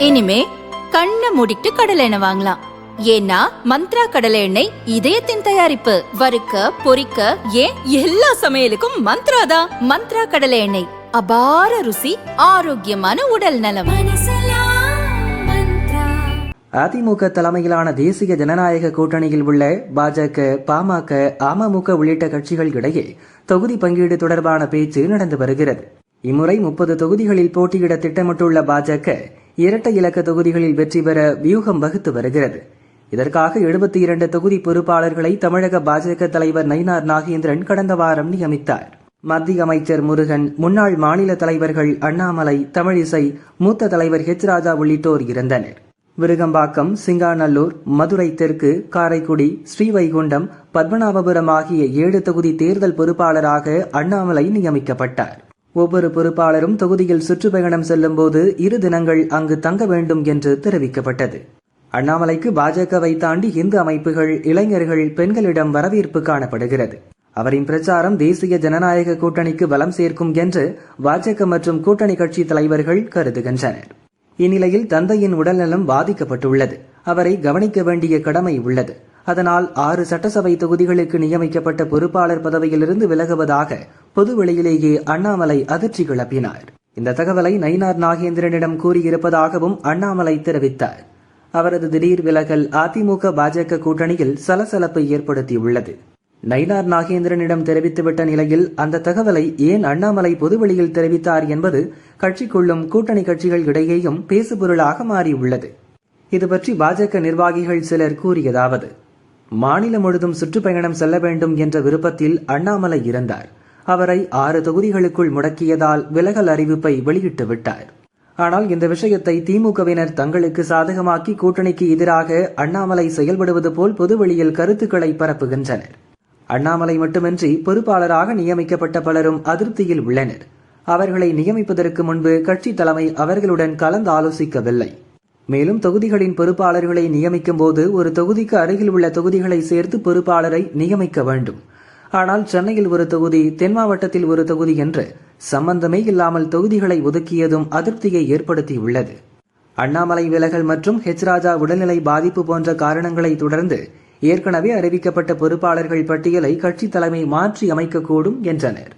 இனிமே கண்ணை மூடிட்டு கடலை எண்ணெய் வாங்கலாம். ஏன்னா மந்த்ரா கடலை எண்ணெய் இதயத்தின் தயாரிப்பு. வறுக்க பொரிக்க ஏன் எல்லா சமையலுக்கும் மந்த்ரா தான். மந்த்ரா கடலை எண்ணெய், அபார ருசி, ஆரோக்கியமான உடல் நலம். அதிமுக தலைமையிலான தேசிய ஜனநாயக கூட்டணியில் உள்ள பாஜக, பாமக, அமமுக உள்ளிட்ட கட்சிகள் இடையே தொகுதி பங்கீடு தொடர்பான பேச்சு நடந்து வருகிறது. இம்முறை 30 தொகுதிகளில் போட்டியிட திட்டமிட்டுள்ள பாஜக இரட்டை இலக்க தொகுதிகளில் வெற்றி பெற வியூகம் வகுத்து வருகிறது. இதற்காக 72 தொகுதி பொறுப்பாளர்களை தமிழக பாஜக தலைவர் நயினார் நாகேந்திரன் கடந்த வாரம் நியமித்தார். மத்திய அமைச்சர் முருகன், முன்னாள் மாநில தலைவர்கள் அண்ணாமலை, தமிழிசை, மூத்த தலைவர் ஹெச் ராஜா உள்ளிட்டோர் இருந்தனர். விருகம்பாக்கம், சிங்காநல்லூர், மதுரை தெற்கு, காரைக்குடி, ஸ்ரீவைகுண்டம், பத்மநாபபுரம் ஆகிய 7 தொகுதி தேர்தல் பொறுப்பாளராக அண்ணாமலை நியமிக்கப்பட்டார். ஒவ்வொரு பொறுப்பாளரும் தொகுதியில் சுற்றுப்பயணம் செல்லும் போது 2 தினங்கள் அங்கு தங்க வேண்டும் என்று தெரிவிக்கப்பட்டது. அண்ணாமலைக்கு பாஜகவை தாண்டி இந்து அமைப்புகள், இளைஞர்கள், பெண்களிடம் வரவேற்பு காணப்படுகிறது. அவரின் பிரச்சாரம் தேசிய ஜனநாயக கூட்டணிக்கு பலம் சேர்க்கும் என்று பாஜக மற்றும் கூட்டணி கட்சி தலைவர்கள் கருதுகின்றனர். இந்நிலையில் தந்தையின் உடல்நலம் பாதிக்கப்பட்டுள்ளது. அவரை கவனிக்க வேண்டிய கடமை உள்ளது. அதனால் 6 சட்டசபை தொகுதிகளுக்கு நியமிக்கப்பட்ட பொறுப்பாளர் பதவியிலிருந்து விலகுவதாக பொதுவெளியிலேயே அண்ணாமலை அதிர்ச்சி கிளப்பினார். இந்த தகவலை நயினார் நாகேந்திரனிடம் கூறியிருப்பதாகவும் அண்ணாமலை தெரிவித்தார். அவரது திடீர் விலகல் அதிமுக பாஜக கூட்டணியில் சலசலப்பை ஏற்படுத்தியுள்ளது. நயினார் நாகேந்திரனிடம் தெரிவித்துவிட்ட நிலையில் அந்த தகவலை ஏன் அண்ணாமலை பொதுவெளியில் தெரிவித்தார் என்பது கட்சிக்குள்ளும் கூட்டணி கட்சிகள் இடையேயும் பேசுபொருளாக மாறியுள்ளது. இதுபற்றி பாஜக நிர்வாகிகள் சிலர் கூறியதாவது: மாநிலம் முழுதும் சுற்றுப்பயணம் செல்ல வேண்டும் என்ற விருப்பத்தில் அண்ணாமலை இருந்தார். அவரை 6 தொகுதிகளுக்குள் முடக்கியதால் விலகல் அறிவிப்பை வெளியிட்டு விட்டார். ஆனால் இந்த விஷயத்தை திமுகவினர் தங்களுக்கு சாதகமாக்கி கூட்டணிக்கு எதிராக அண்ணாமலை செயல்படுவது போல் பொதுவெளியில் கருத்துக்களை பரப்புகின்றனர். அண்ணாமலை மட்டுமின்றி பொறுப்பாளராக நியமிக்கப்பட்ட பலரும் அதிருப்தியில் உள்ளனர். அவர்களை நியமிப்பதற்கு முன்பு கட்சி தலைமை அவர்களுடன் கலந்து ஆலோசிக்கவில்லை. மேலும் தொகுதிகளின் பொறுப்பாளர்களை நியமிக்கும் போது ஒரு தொகுதிக்கு அருகில் உள்ள தொகுதிகளை சேர்த்து பொறுப்பாளரை நியமிக்க வேண்டும். ஆனால் சென்னையில் ஒரு தொகுதி, தென் மாவட்டத்தில் ஒரு தொகுதி என்று சம்பந்தமே இல்லாமல் தொகுதிகளை ஒதுக்கியதும் அதிருப்தியை ஏற்படுத்தியுள்ளது. அண்ணாமலை விலகல் மற்றும் ஹெச் ராஜா உடல்நிலை பாதிப்பு போன்ற காரணங்களை தொடர்ந்து ஏற்கனவே அறிவிக்கப்பட்ட பொறுப்பாளர்கள் பட்டியலை கட்சி தலைமை மாற்றி அமைக்கக்கூடும் என்றனர்.